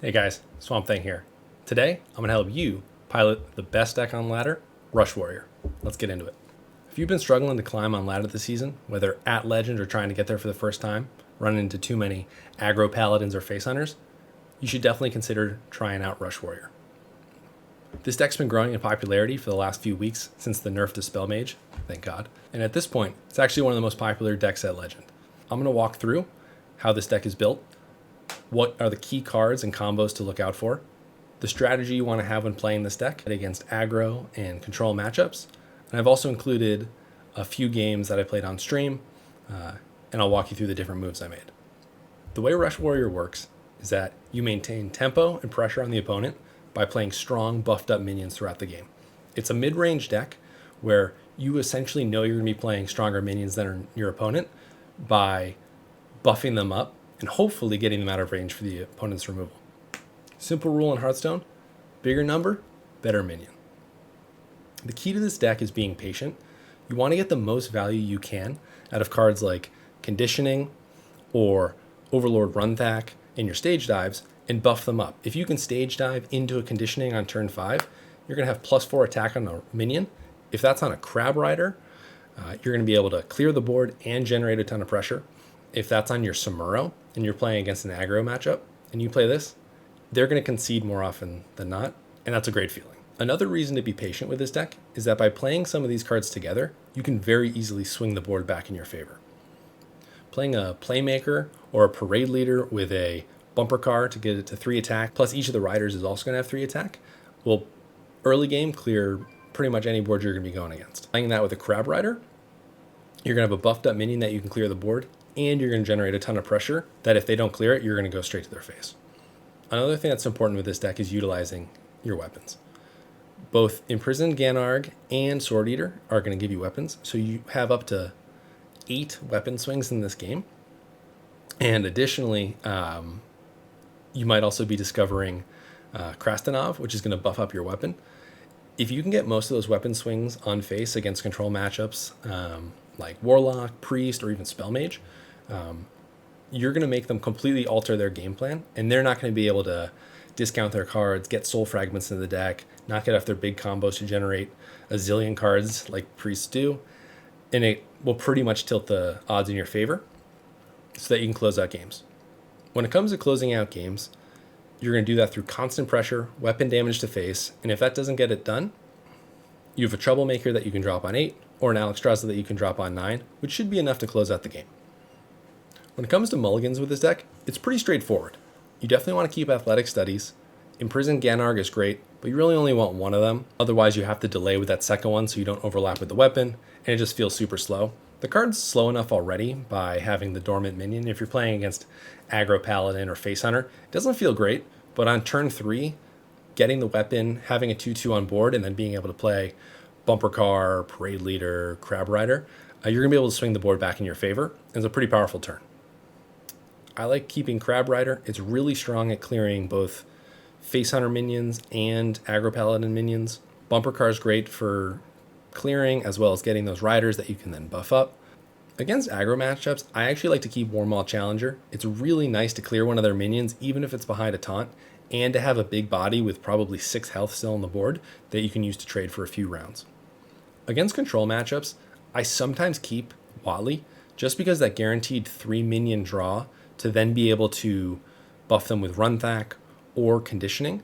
Hey guys, Swampthangg here. Today, I'm going to help you pilot the best deck on ladder, Rush Warrior. Let's get into it. If you've been struggling to climb on ladder this season, whether at Legend or trying to get there for the first time, running into too many aggro paladins or face hunters, you should definitely consider trying out Rush Warrior. This deck's been growing in popularity for the last few weeks since the nerf to Spell Mage, thank God, and at this point, it's actually one of the most popular decks at Legend. I'm going to walk through how this deck is built, what are the key cards and combos to look out for, the strategy you want to have when playing this deck against aggro and control matchups, and I've also included a few games that I played on stream, and I'll walk you through the different moves I made. The way Rush Warrior works is that you maintain tempo and pressure on the opponent by playing strong, buffed up minions throughout the game. It's a mid-range deck where you essentially know you're going to be playing stronger minions than your opponent by buffing them up and hopefully getting them out of range for the opponent's removal. Simple rule in Hearthstone, bigger number, better minion. The key to this deck is being patient. You want to get the most value you can out of cards like Conditioning or Overlord Runthak in your stage dives and buff them up. If you can stage dive into a Conditioning on turn 5, you're going to have +4 attack on a minion. If that's on a Crab Rider, you're going to be able to clear the board and generate a ton of pressure. If that's on your Samuro and you're playing against an aggro matchup and you play this, they're going to concede more often than not, and that's a great feeling. Another reason to be patient with this deck is that by playing some of these cards together, you can very easily swing the board back in your favor. Playing a Playmaker or a Parade Leader with a bumper car to get it to 3 attack, plus each of the riders is also going to have 3 attack, will early game clear pretty much any board you're going to be going against. Playing that with a Crab Rider, you're going to have a buffed up minion that you can clear the board, and you're going to generate a ton of pressure that if they don't clear it, you're going to go straight to their face. Another thing that's important with this deck is utilizing your weapons. Both Imprisoned Ganarg and Sword Eater are going to give you weapons, so you have up to 8 weapon swings in this game. And additionally, you might also be discovering Krastanov, which is going to buff up your weapon. If you can get most of those weapon swings on face against control matchups like Warlock, Priest, or even Spell Mage, you're going to make them completely alter their game plan, and they're not going to be able to discount their cards, get soul fragments in the deck, not get off their big combos to generate a zillion cards like Priests do, and it will pretty much tilt the odds in your favor so that you can close out games. When it comes to closing out games, you're going to do that through constant pressure, weapon damage to face, and if that doesn't get it done, you have a Troublemaker that you can drop on 8, or an Alexstrasza that you can drop on 9, which should be enough to close out the game. When it comes to mulligans with this deck, it's pretty straightforward. You definitely want to keep Athletic Studies. Imprisoned Ganarg is great, but you really only want one of them. Otherwise, you have to delay with that second one so you don't overlap with the weapon, and it just feels super slow. The card's slow enough already by having the Dormant Minion. If you're playing against Aggro Paladin or Face Hunter, it doesn't feel great, but on turn 3, getting the weapon, having a 2-2 on board, and then being able to play Bumper Car, Parade Leader, Crab Rider, you're going to be able to swing the board back in your favor. It's a pretty powerful turn. I like keeping Crab Rider. It's really strong at clearing both Face Hunter minions and Aggro Paladin minions. Bumper Car is great for clearing as well as getting those riders that you can then buff up. Against aggro matchups, I actually like to keep Warmaw Challenger. It's really nice to clear one of their minions, even if it's behind a taunt, and to have a big body with probably 6 health still on the board that you can use to trade for a few rounds. Against control matchups, I sometimes keep Watley just because that guaranteed 3 minion draw to then be able to buff them with Runthak or Conditioning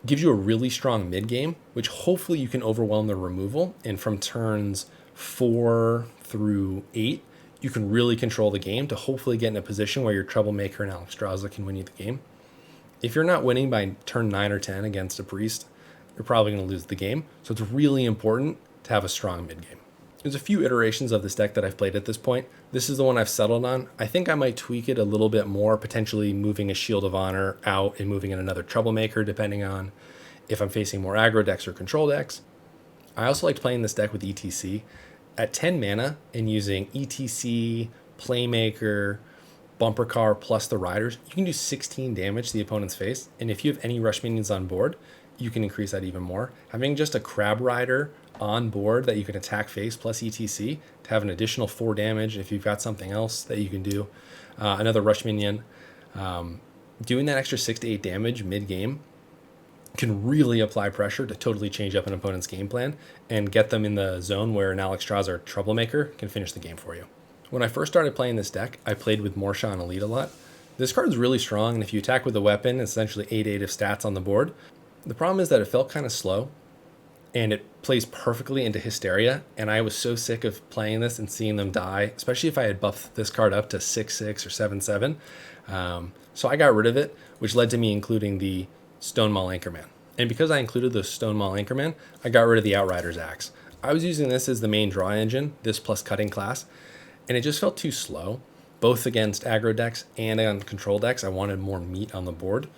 gives you a really strong mid game, which hopefully you can overwhelm the removal, and from turns 4 through 8, you can really control the game to hopefully get in a position where your Troublemaker and Alexstrasza can win you the game. If you're not winning by turn 9 or 10 against a Priest, you're probably going to lose the game, so it's really important to have a strong mid game. There's a few iterations of this deck that I've played at this point. This is the one I've settled on. I think I might tweak it a little bit more, potentially moving a Shield of Honor out and moving in another Troublemaker, depending on if I'm facing more aggro decks or control decks. I also liked playing this deck with ETC. At 10 mana and using ETC, Playmaker, Bumper Car plus the Riders, you can do 16 damage to the opponent's face. And if you have any rush minions on board, you can increase that even more. Having just a Crab Rider on board that you can attack face plus ETC to have an additional 4 damage if you've got something else that you can do. Another rush minion doing that extra 6 to 8 damage mid-game can really apply pressure to totally change up an opponent's game plan and get them in the zone where an Alexstrasza Troublemaker can finish the game for you. When I first started playing this deck, I played with Morsha and Elite a lot. This card is really strong, and if you attack with a weapon, it's essentially 8/8 of stats on the board. The problem is that it felt kind of slow, and it plays perfectly into Hysteria, and I was so sick of playing this and seeing them die, especially if I had buffed this card up to 6/6 or 7/7. So I got rid of it, which led to me including the Stonemaul Anchorman. And because I included the Stonemaul Anchorman, I got rid of the Outrider's Axe. I was using this as the main draw engine, this plus cutting class, and it just felt too slow, both against aggro decks and on control decks. I wanted more meat on the board,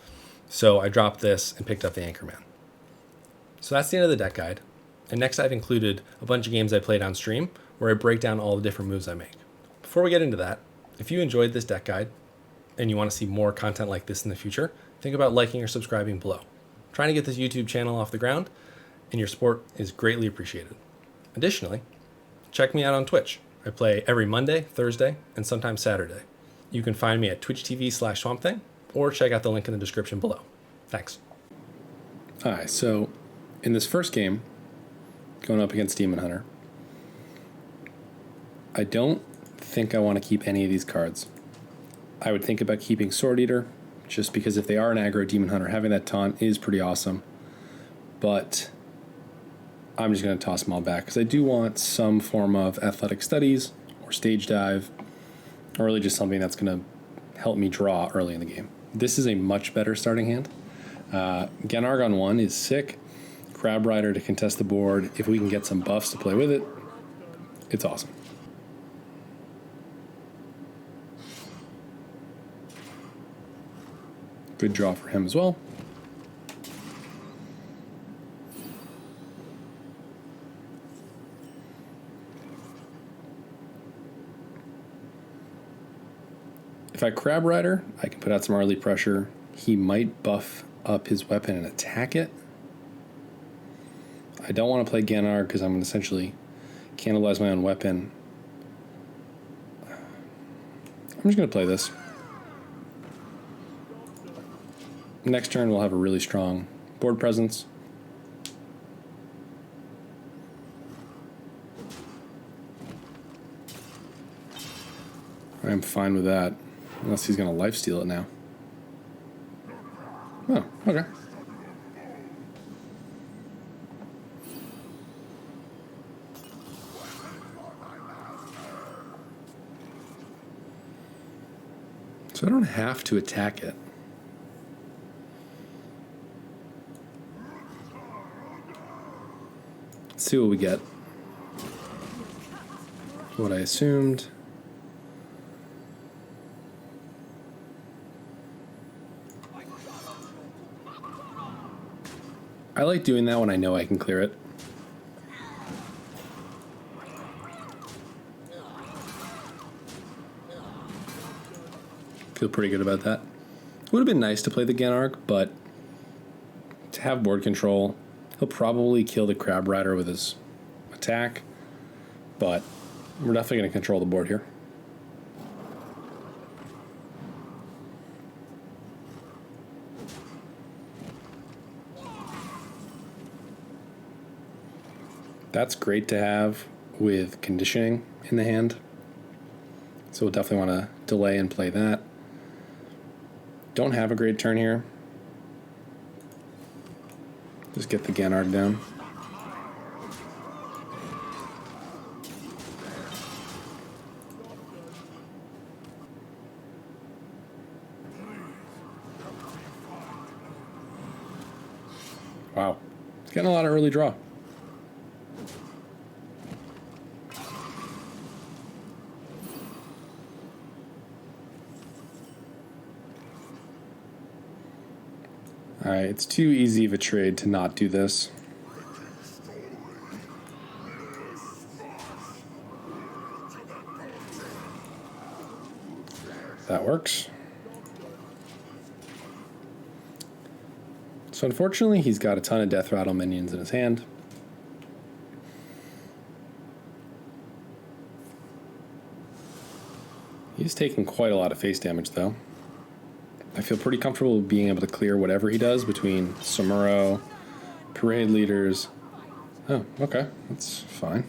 so I dropped this and picked up the Anchorman. So that's the end of the deck guide. And next I've included a bunch of games I played on stream where I break down all the different moves I make. Before we get into that, if you enjoyed this deck guide and you want to see more content like this in the future, think about liking or subscribing below. I'm trying to get this YouTube channel off the ground, and your support is greatly appreciated. Additionally, check me out on Twitch. I play every Monday, Thursday, and sometimes Saturday. You can find me at twitch.tv/Swampthangg or check out the link in the description below. Thanks. Alright, so in this first game, going up against Demon Hunter, I don't think I want to keep any of these cards. I would think about keeping Sword Eater, just because if they are an aggro Demon Hunter, having that taunt is pretty awesome. But I'm just going to toss them all back, because I do want some form of Athletic Studies or Stage Dive, or really just something that's going to help me draw early in the game. This is a much better starting hand. Genarg on 1 is sick. Crab Rider to contest the board. If we can get some buffs to play with it, it's awesome. Good draw for him as well. If I Crab Rider, I can put out some early pressure. He might buff up his weapon and attack it. I don't want to play Genarg because I'm going to essentially cannibalize my own weapon. I'm just going to play this. Next turn we'll have a really strong board presence. I'm fine with that, unless he's going to lifesteal it now. Oh, okay. So I don't have to attack it. Let's see what we get. What I assumed. I like doing that when I know I can clear it. Feel pretty good about that. Would have been nice to play the Genarg, but to have board control, he'll probably kill the Crab Rider with his attack, but we're definitely going to control the board here. That's great to have with conditioning in the hand, so we'll definitely want to delay and play that. Don't have a great turn here. Just get the Genarg down. Wow, it's getting a lot of early draw. Alright, it's too easy of a trade to not do this. That works. So unfortunately, he's got a ton of Death Rattle minions in his hand. He's taking quite a lot of face damage, though. I feel pretty comfortable being able to clear whatever he does between Samuro, parade leaders. Oh, okay, that's fine.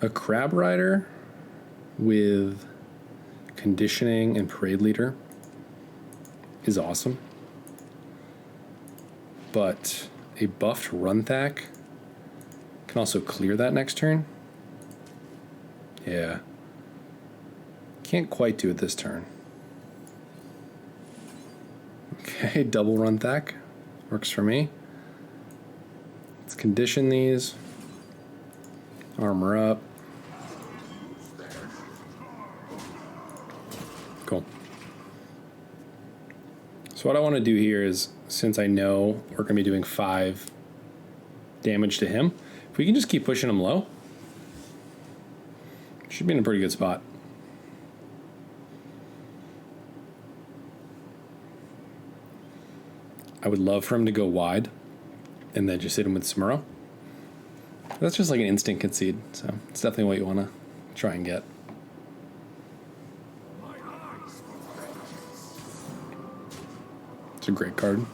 A crab rider with conditioning and parade leader is awesome, but a buffed Swampthangg can also clear that next turn. Yeah, can't quite do it this turn. Okay, double Swampthangg works for me. Let's condition these. Armor up. Cool. So what I want to do here is, since I know we're going to be doing 5 damage to him, if we can just keep pushing him low, should be in a pretty good spot. I would love for him to go wide and then just hit him with Samuro. That's just like an instant concede, so it's definitely what you want to try and get. It's a great card.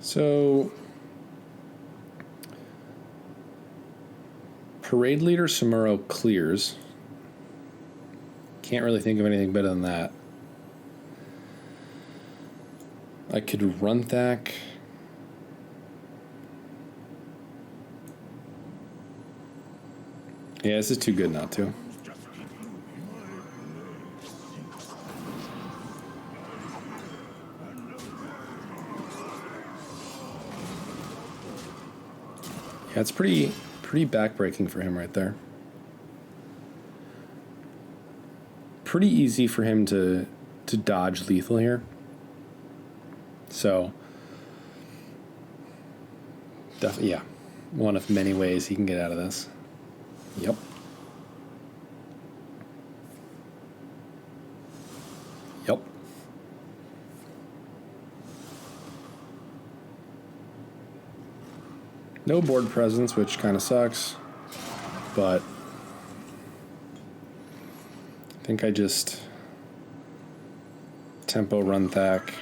So, parade leader Samuro clears. Can't really think of anything better than that. I could Swampthangg. Yeah, this is too good not to. Yeah, it's pretty backbreaking for him right there. Pretty easy for him to dodge lethal here. So, definitely, yeah, one of many ways he can get out of this. Yep. Yep. No board presence, which kind of sucks, but I think I just tempo Swampthangg.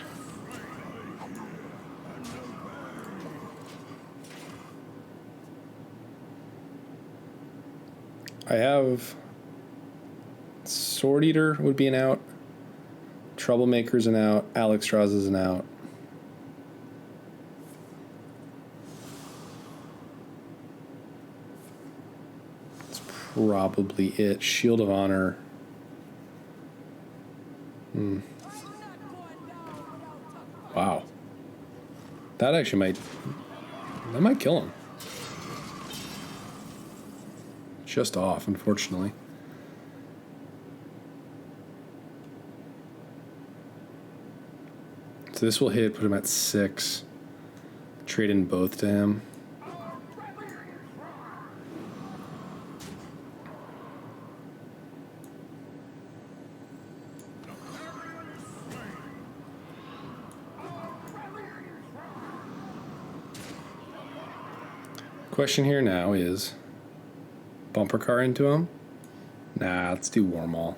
I have Sword Eater would be an out. Troublemaker's an out. Alex Strauss is an out. That's probably it. Shield of Honor. Wow. That actually might kill him. Just off, unfortunately. So this will hit, put him at 6. Trade in both to him. Question here now is, bumper car into him? Nah, let's do Warmaul.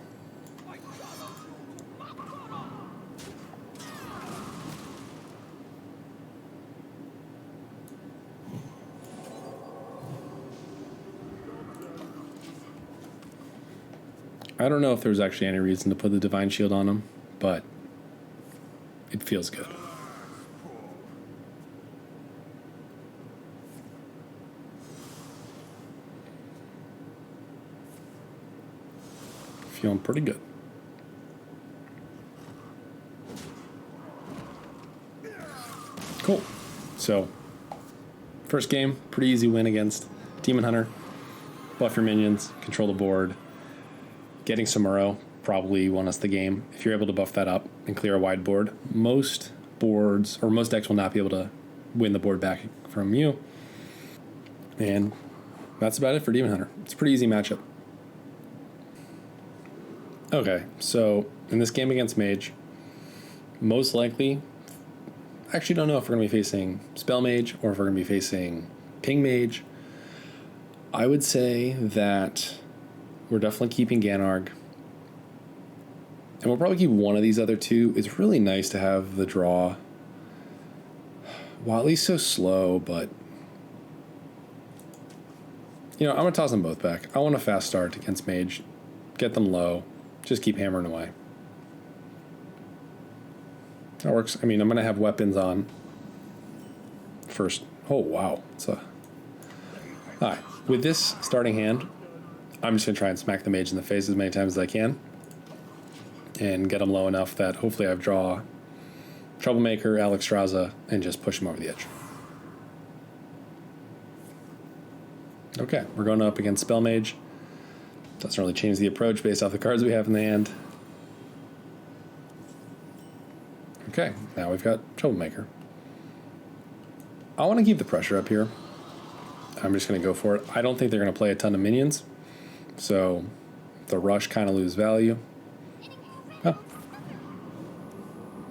I don't know if there's actually any reason to put the Divine Shield on him, but it feels good. Feeling pretty good. Cool. So, first game, pretty easy win against Demon Hunter. Buff your minions, control the board. Getting Samuro probably won us the game. If you're able to buff that up and clear a wide board, most boards, or most decks will not be able to win the board back from you. And that's about it for Demon Hunter. It's a pretty easy matchup. Okay, so in this game against Mage, most likely, I actually don't know if we're going to be facing Spell Mage or if we're going to be facing Ping Mage. I would say that we're definitely keeping Ganarg. And we'll probably keep one of these other two. It's really nice to have the draw. Watley's so slow, but... You know, I'm going to toss them both back. I want a fast start against Mage. Get them low. Just keep hammering away. That works. I mean, I'm going to have weapons on first. Oh, wow. All right. With this starting hand, I'm just going to try and smack the Mage in the face as many times as I can. And get them low enough that hopefully I draw Troublemaker, Alexstrasza, and just push him over the edge. Okay, we're going up against Spell Mage. Doesn't really change the approach based off the cards we have in the hand. Okay, now we've got Troublemaker. I want to keep the pressure up here. I'm just going to go for it. I don't think they're going to play a ton of minions, so the rush kind of lose value. Oh.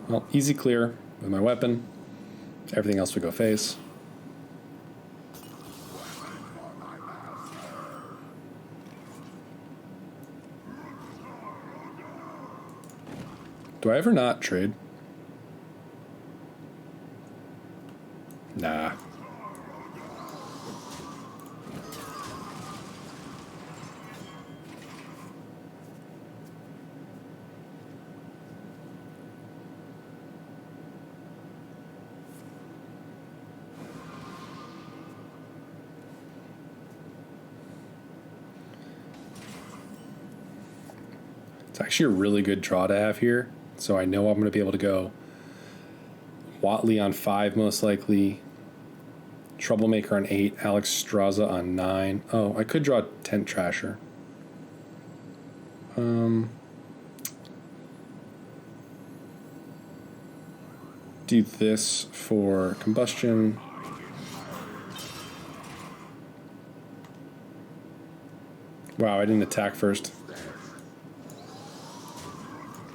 Well, easy clear with my weapon. Everything else would go face. Do I ever not trade? Nah. It's actually a really good draw to have here. So I know I'm going to be able to go Watley on 5 most likely, Troublemaker on 8, Alexstrasza on 9. Oh, I could draw Tent Trasher. Do this for Combustion. Wow, I didn't attack first.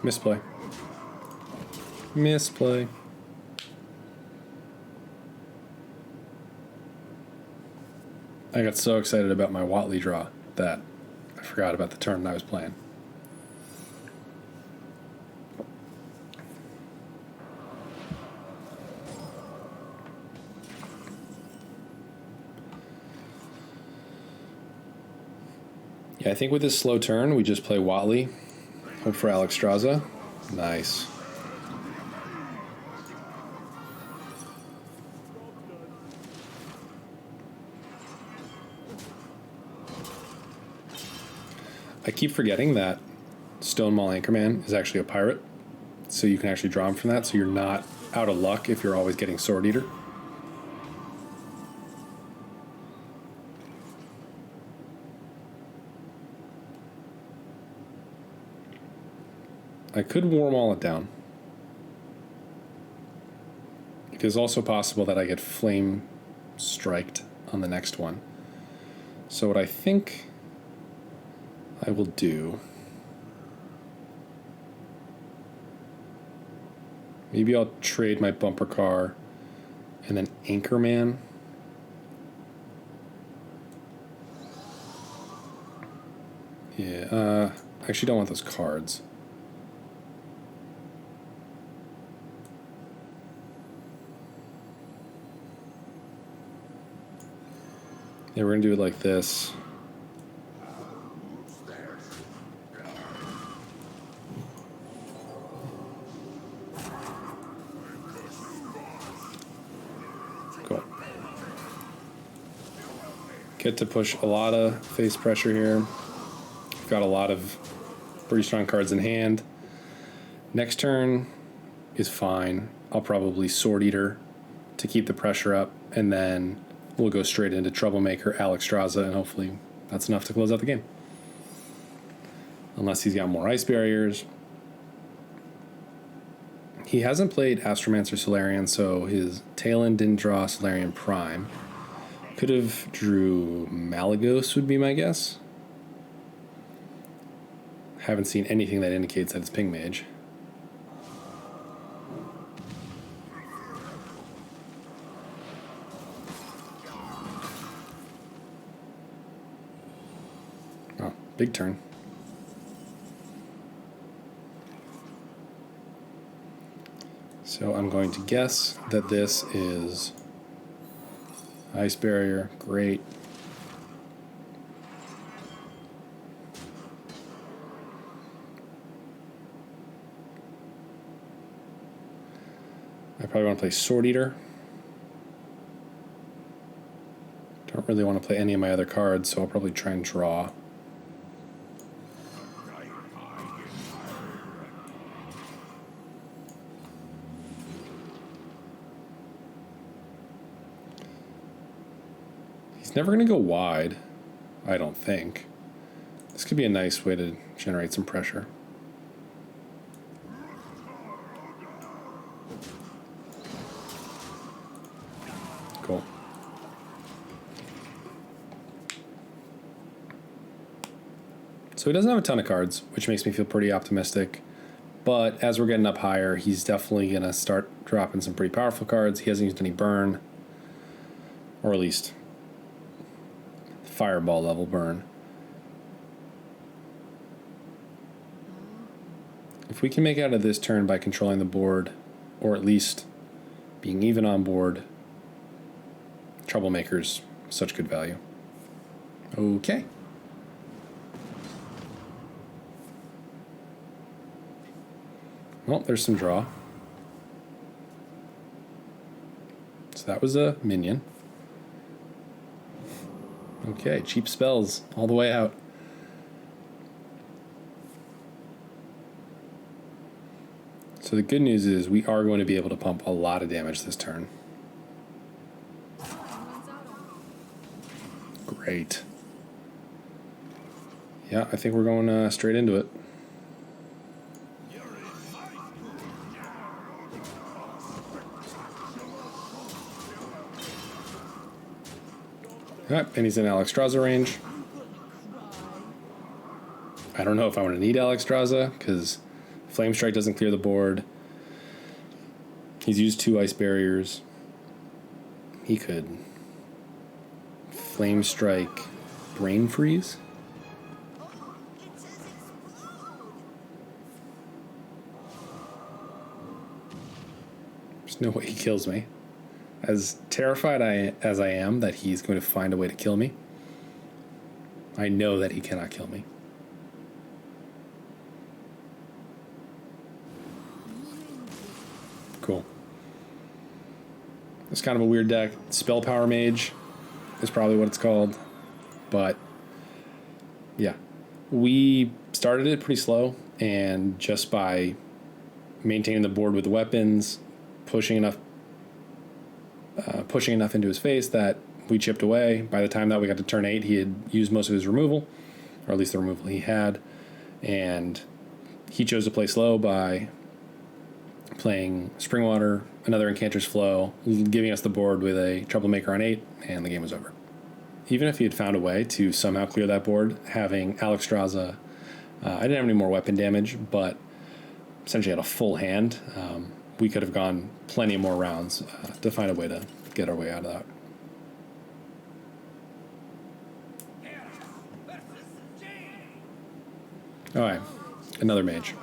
Misplay. Misplay. I got so excited about my Watley draw that I forgot about the turn that I was playing. Yeah, I think with this slow turn, we just play Watley. Hope for Alexstrasza. Nice. I keep forgetting that Stonemaul Anchorman is actually a pirate, so you can actually draw him from that, so you're not out of luck if you're always getting Sword Eater. I could Warmaul it down. It is also possible that I get Flame Striked on the next one. So what I think I will do, maybe I'll trade my bumper car and then Anchorman. Yeah, I actually don't want those cards. Yeah, we're gonna do it like this. Cool. Get to push a lot of face pressure here. We've got a lot of pretty strong cards in hand. Next turn is fine. I'll probably Sword Eater to keep the pressure up, and then we'll go straight into Troublemaker, Alexstrasza, and hopefully that's enough to close out the game. Unless he's got more Ice Barriers. He hasn't played Astromancer Solarian, so his tail end didn't draw Solarian Prime. Could have drew Malagos would be my guess. Haven't seen anything that indicates that it's Ping Mage. Oh, big turn. So I'm going to guess that this is Ice Barrier. Great. I probably want to play Sword Eater. Don't really want to play any of my other cards, so I'll probably try and draw. He's never going to go wide, I don't think. This could be a nice way to generate some pressure. Cool. So he doesn't have a ton of cards, which makes me feel pretty optimistic. But as we're getting up higher, he's definitely going to start dropping some pretty powerful cards. He hasn't used any burn, or at least fireball level burn. If we can make out of this turn by controlling the board, or at least being even on board, Troublemaker's such good value. Okay. Well, there's some draw. So that was a minion. Okay, cheap spells all the way out. So the good news is we are going to be able to pump a lot of damage this turn. Great. Yeah, I think we're going straight into it. Alright, and he's in Alexstrasza range. I don't know if I want to need Alexstrasza, because Flame Strike doesn't clear the board. He's used 2 Ice Barriers. He could Flame Strike Brain Freeze. There's no way he kills me. As terrified as I am that he's going to find a way to kill me, I know that he cannot kill me. Cool. It's kind of a weird deck. Spell Power Mage is probably what it's called. But, yeah. We started it pretty slow, and just by maintaining the board with the weapons, pushing enough into his face that we chipped away. By the time that we got to turn 8, he had used most of his removal, or at least the removal he had, and he chose to play slow by playing Springwater, another Enchantress Flow, giving us the board with a Troublemaker on 8, and the game was over. Even if he had found a way to somehow clear that board, having Alexstrasza, I didn't have any more weapon damage, but essentially had a full hand. We could have gone plenty more rounds to find a way to get our way out of that. All right, another mage.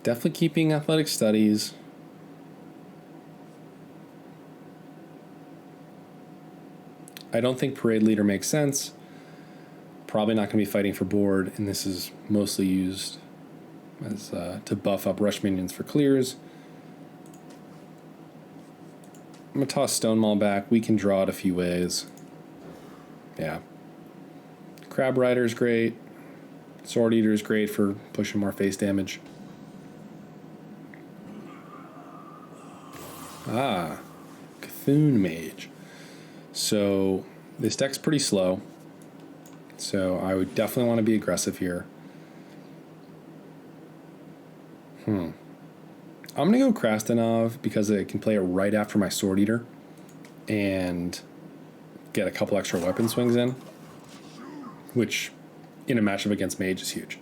Definitely keeping athletic studies. I don't think Parade Leader makes sense. Probably not going to be fighting for board, and this is mostly used as to buff up rush minions for clears. I'm going to toss Stone Maul back. We can draw it a few ways. Yeah. Crab Rider is great. Sword Eater is great for pushing more face damage. Ah, Cthulhu Mage. So this deck's pretty slow. So I would definitely want to be aggressive here. I'm going to go Krastanov because I can play it right after my Sword Eater and get a couple extra weapon swings in, which in a matchup against Mage is huge.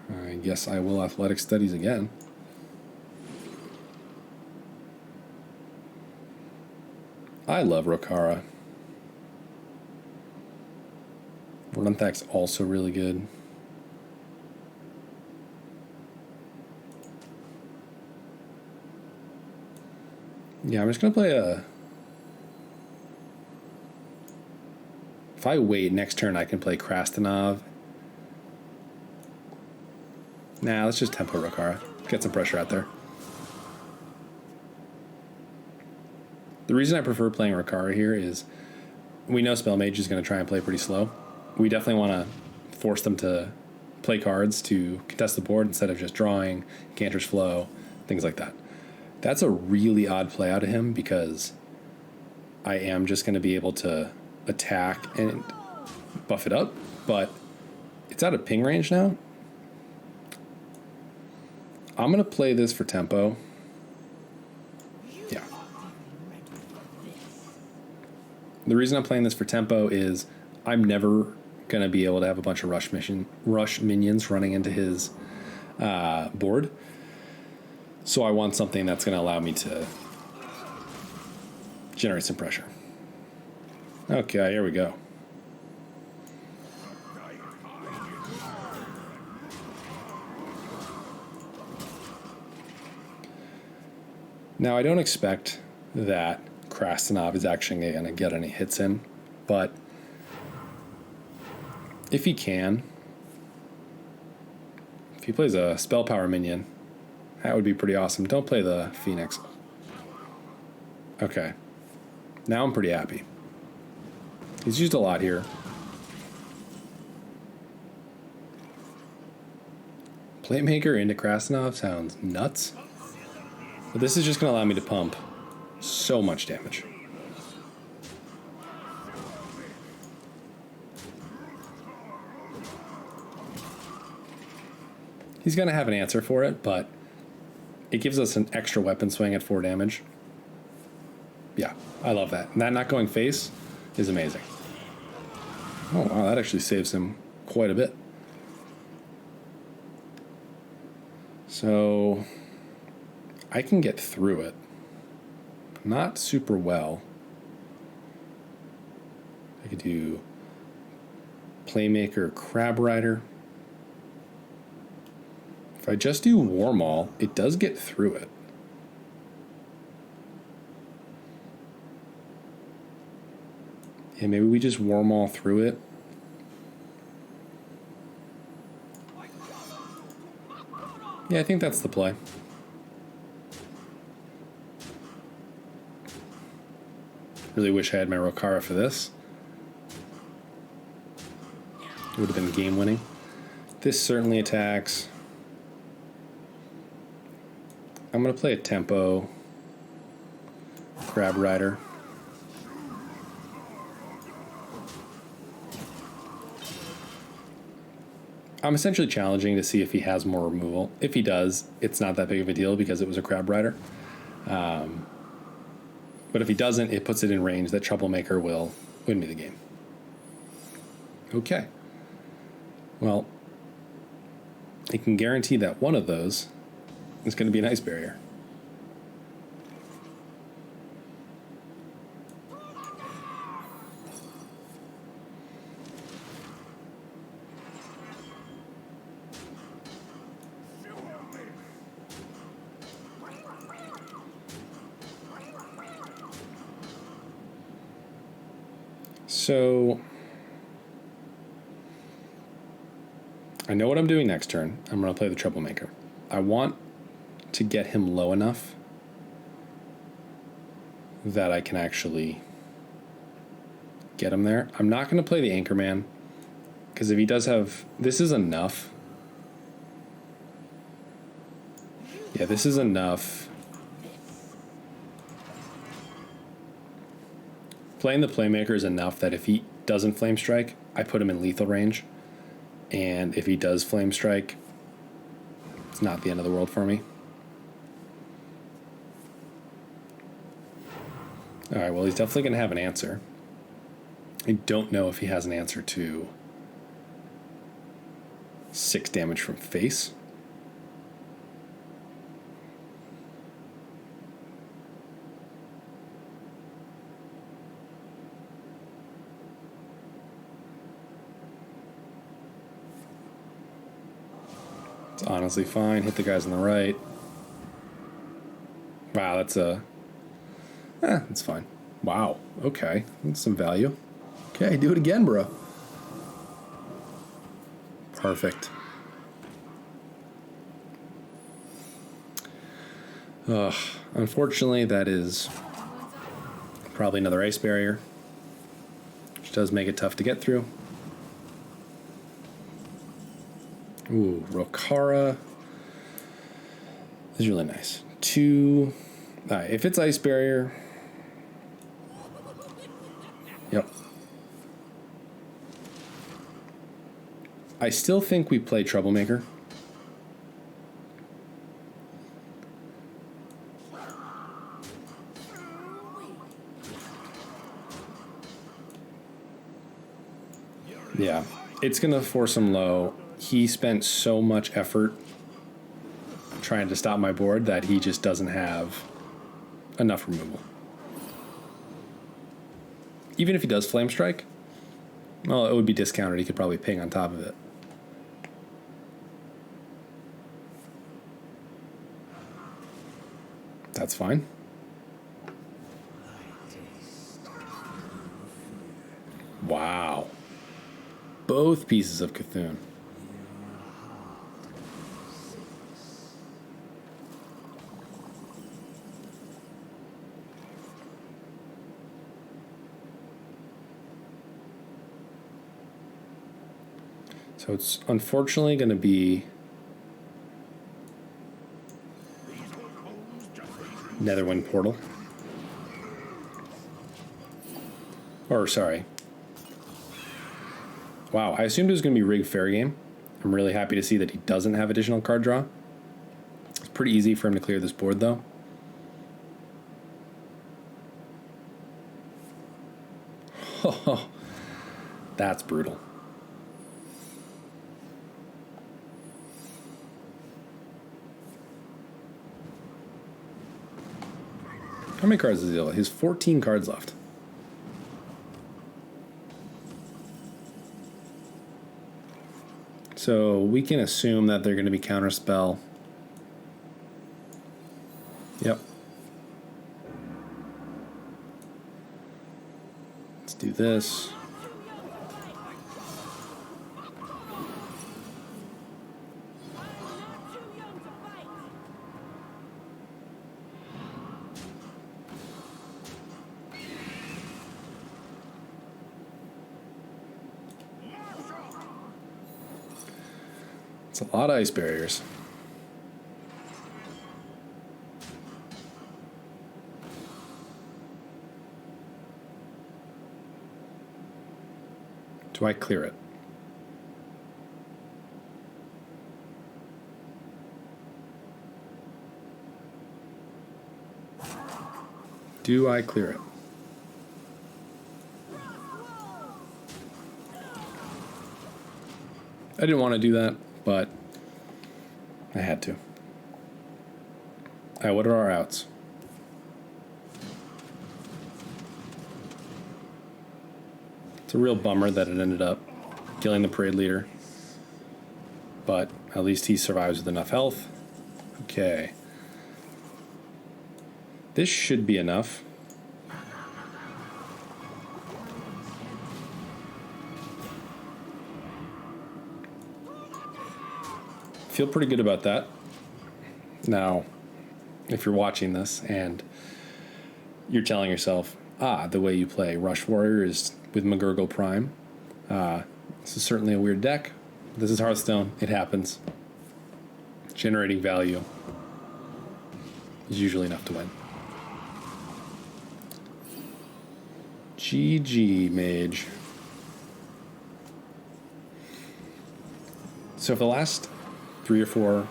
I guess I will Athletic Studies again. I love Rokara. Swampthang's also really good. Yeah, I'm just going to play a... If I wait, next turn I can play Krastanov. Nah, let's just tempo Rokara. Get some pressure out there. The reason I prefer playing Rokara here is we know Spell Mage is going to try and play pretty slow. We definitely want to force them to play cards to contest the board instead of just drawing, Cantor's Flow, things like that. That's a really odd play out of him because I am just going to be able to attack and buff it up, but it's out of ping range now. I'm going to play this for tempo. Yeah. The reason I'm playing this for tempo is I'm never going to be able to have a bunch of rush minions running into his board. So I want something that's going to allow me to generate some pressure. Okay, here we go. Now, I don't expect that Krastanov is actually going to get any hits in, but if he can, if he plays a Spell Power minion, that would be pretty awesome. Don't play the Phoenix. Okay. Now I'm pretty happy. He's used a lot here. Playmaker into Krastanov sounds nuts. But this is just going to allow me to pump so much damage. He's going to have an answer for it, but it gives us an extra weapon swing at 4 damage. Yeah, I love that. And that not going face is amazing. Oh, wow, that actually saves him quite a bit. So I can get through it. Not super well. I could do Playmaker, Crab Rider. If I just do Warmaul, it does get through it. Yeah, maybe we just Warmaul through it. Yeah, I think that's the play. Really wish I had my Rokara for this. It would have been game winning. This certainly attacks. I'm going to play a tempo Crab Rider. I'm essentially challenging to see if he has more removal. If he does, it's not that big of a deal because it was a Crab Rider. But if he doesn't, it puts it in range that Troublemaker will win me the game. Okay. Well, I can guarantee that one of those is going to be an Ice Barrier. So I know what I'm doing next turn. I'm going to play the Troublemaker. I want to get him low enough that I can actually get him there. I'm not going to play the Anchorman because if he does have... This is enough. Yeah, this is enough. Playing the Playmaker is enough that if he doesn't Flame Strike, I put him in lethal range. And if he does Flame Strike, It's not the end of the world for me. All right, well, he's definitely going to have an answer. I don't know if he has an answer to 6 damage from face. It's honestly fine. Hit the guys on the right. Wow, that's fine. Wow, okay. That's some value. Okay, do it again, bro. Perfect. Unfortunately, that is probably another ice barrier, which does make it tough to get through. Ooh, Rokara is really nice. 2. If it's ice barrier, yep. I still think we play Troublemaker. Yeah, it's going to force him low. He spent so much effort trying to stop my board that he just doesn't have enough removal. Even if he does Flame Strike, well, it would be discounted. He could probably ping on top of it. That's fine. Wow. Both pieces of Cthulhu. So it's unfortunately going to be Netherwind Portal. Or, sorry. Wow, I assumed it was going to be Rig Fair Game. I'm really happy to see that he doesn't have additional card draw. It's pretty easy for him to clear this board, though. Oh, that's brutal. How many cards does he have? He has 14 cards left. So we can assume that they're going to be Counterspell. Yep. Let's do this. It's a lot of ice barriers. Do I clear it? Do I clear it? I didn't want to do that, but I had to. All right, what are our outs? It's a real bummer that it ended up killing the parade leader, but at least he survives with enough health. Okay. This should be enough. Feel pretty good about that. Now, if you're watching this and you're telling yourself, the way you play Rush Warrior is with McGurgle Prime. This is certainly a weird deck. This is Hearthstone. It happens. Generating value is usually enough to win. GG, Mage. So for the last 3 or 4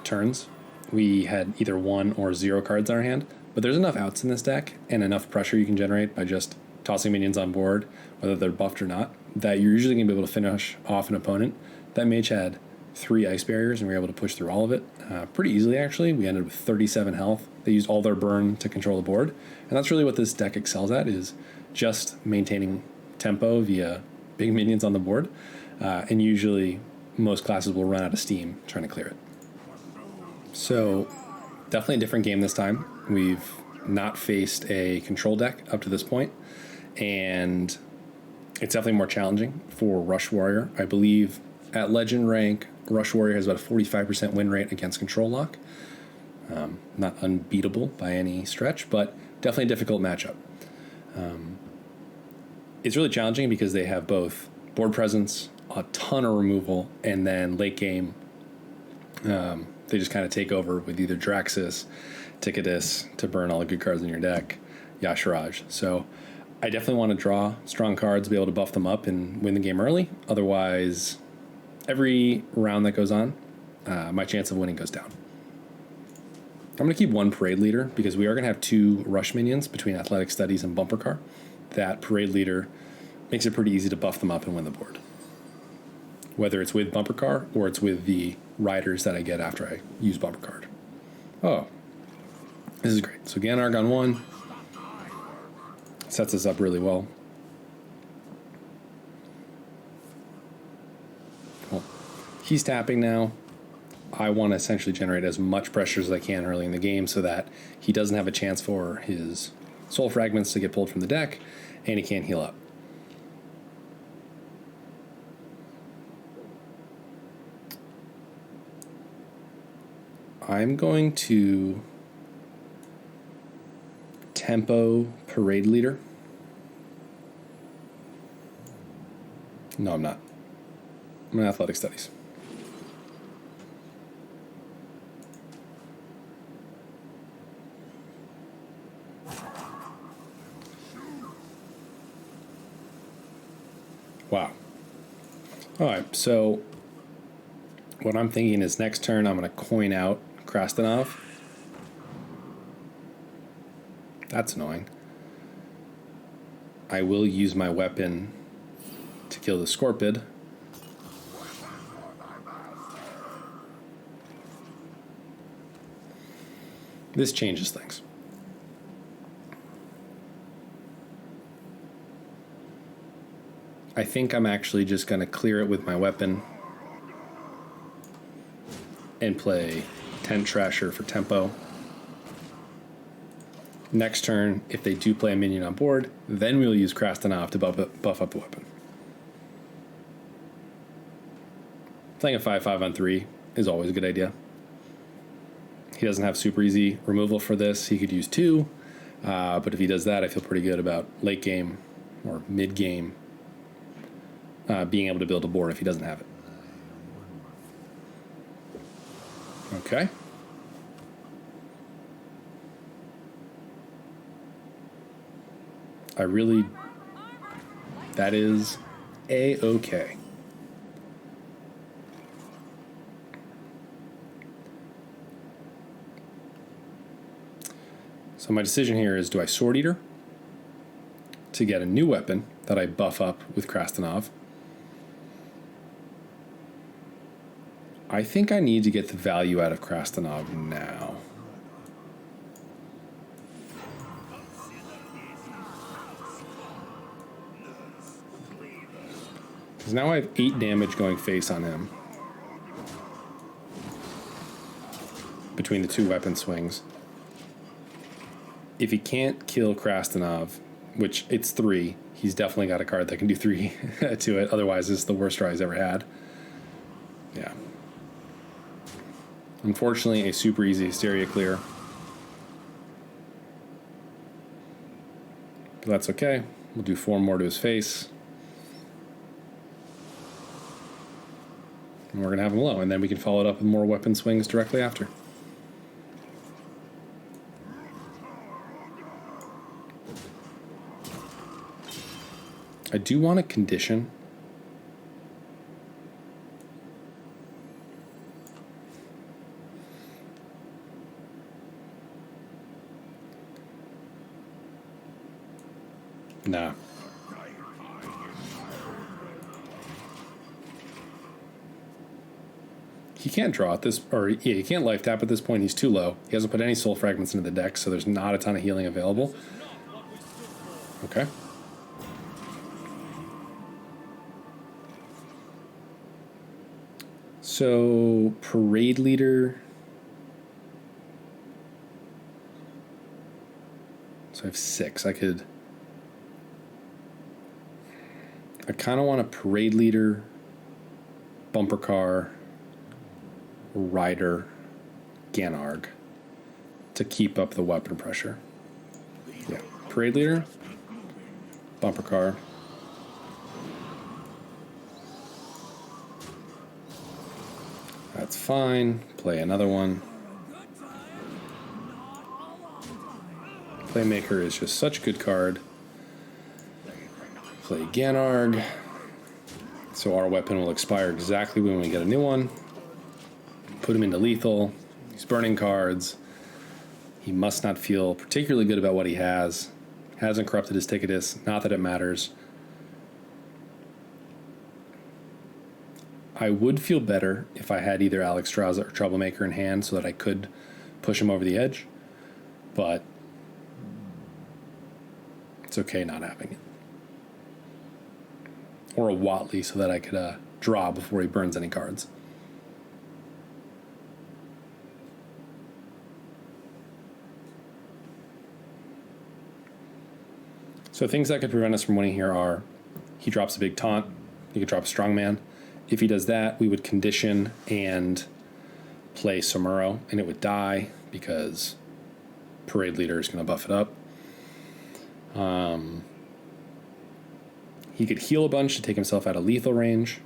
turns, we had either 1 or 0 cards in our hand. But there's enough outs in this deck and enough pressure you can generate by just tossing minions on board, whether they're buffed or not, that you're usually going to be able to finish off an opponent. That mage had 3 ice barriers, and we were able to push through all of it pretty easily, actually. We ended with 37 health. They used all their burn to control the board. And that's really what this deck excels at, is just maintaining tempo via big minions on the board. And usually most classes will run out of steam trying to clear it. So definitely a different game this time. We've not faced a control deck up to this point, and it's definitely more challenging for Rush Warrior. I believe at Legend rank, Rush Warrior has about a 45% win rate against control lock. Not unbeatable by any stretch, but definitely a difficult matchup. It's really challenging because they have both board presence, a ton of removal, and then late game, they just kind of take over with either Draxus, Ticketus to burn all the good cards in your deck, Yashiraj. So I definitely want to draw strong cards, be able to buff them up and win the game early. Otherwise, every round that goes on, my chance of winning goes down. I'm going to keep 1 Parade Leader because we are going to have 2 Rush minions between Athletic Studies and Bumper Car. That Parade Leader makes it pretty easy to buff them up and win the board, whether it's with Bumper Car or it's with the riders that I get after I use Bumper Card. Oh, this is great. So again, Argon 1 sets us up really well. Well, he's tapping now. I want to essentially generate as much pressure as I can early in the game so that he doesn't have a chance for his soul fragments to get pulled from the deck, and he can't heal up. I'm going to tempo Parade Leader. No, I'm not. I'm in Athletic Studies. Wow. All right, so what I'm thinking is next turn I'm going to coin out Krastanov. That's annoying. I will use my weapon to kill the Scorpid. This changes things. I think I'm actually just going to clear it with my weapon and play Tent Trasher for tempo. Next turn, if they do play a minion on board, then we'll use Krastanov to buff up the weapon. Playing a 5/5 on 3 is always a good idea. He doesn't have super easy removal for this. He could use 2, but if he does that, I feel pretty good about late game or mid game being able to build a board if he doesn't have it. Okay. That is A-okay. So my decision here is, do I Sword Eater to get a new weapon that I buff up with Krastanov? I think I need to get the value out of Krastanov now. Because now I have 8 damage going face on him between the 2 weapon swings. If he can't kill Krastanov, which it's 3, he's definitely got a card that can do 3 to it. Otherwise, this is the worst draw he's ever had. Yeah. Unfortunately, a super easy Hysteria clear. But that's okay. We'll do 4 more to his face. And we're going to have him low, and then we can follow it up with more weapon swings directly after. I do want to condition. Nah. He can't draw at this, or yeah, he can't life tap at this point. He's too low. He hasn't put any soul fragments into the deck, so there's not a ton of healing available. Okay. So, Parade Leader. So I have 6. I kind of want a Parade Leader, Bumper Car, Rider, Ganarg to keep up the weapon pressure. Yeah, Parade Leader, Bumper Car. That's fine. Play another one. Playmaker is just such a good card. Play Ganarg. So our weapon will expire exactly when we get a new one. Put him into lethal. He's burning cards. He must not feel particularly good about what he has. Hasn't corrupted his Ticketus. Not that it matters. I would feel better if I had either Alexstrasza or Troublemaker in hand so that I could push him over the edge. But it's okay not having it. Or a Watley so that I could draw before he burns any cards. So things that could prevent us from winning here are he drops a big taunt. He could drop a strongman. If he does that, we would condition and play Somuro, and it would die because Parade Leader is going to buff it up. He could heal a bunch to take himself out of lethal range.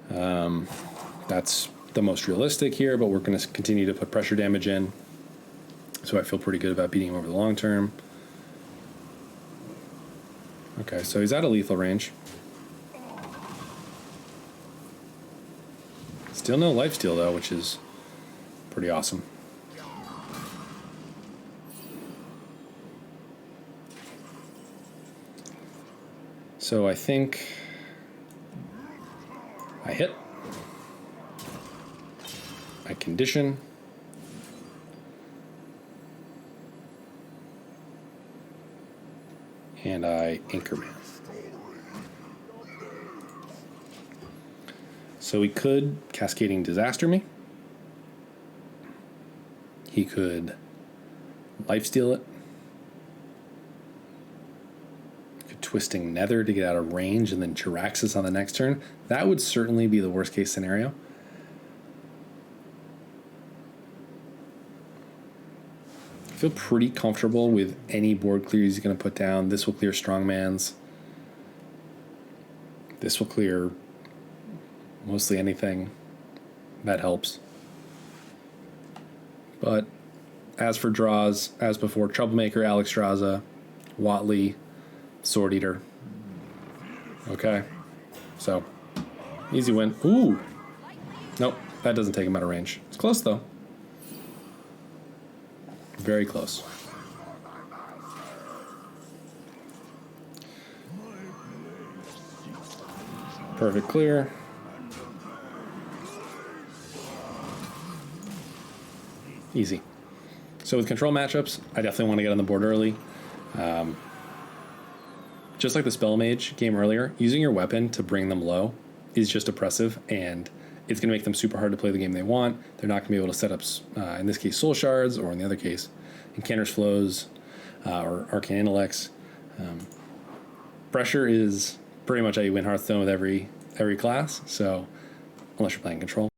That's the most realistic here, but we're going to continue to put pressure damage in. So I feel pretty good about beating him over the long term. Okay, so he's out of lethal range. Still no lifesteal, though, which is pretty awesome. So I think I hit. I condition. And I Anchorman. So he could Cascading Disaster me. He could lifesteal it. Twisting Nether to get out of range and then Jiraxis on the next turn. That would certainly be the worst case scenario. I feel pretty comfortable with any board clear he's going to put down. This will clear Strongman's. This will clear mostly anything. That helps. But as for draws, as before, Troublemaker, Alexstrasza, Watley, Sword Eater. Okay. So, easy win. Ooh! Nope, that doesn't take him out of range. It's close, though. Very close. Perfect clear. Easy. So with control matchups, I definitely want to get on the board early. Just like the Spell Mage game earlier, using your weapon to bring them low is just oppressive, and it's going to make them super hard to play the game they want. They're not going to be able to set up, in this case, Soul Shards, or in the other case, Encounters Flows, or Arcane Intellects. Pressure is pretty much how you win Hearthstone with every class, so unless you're playing control.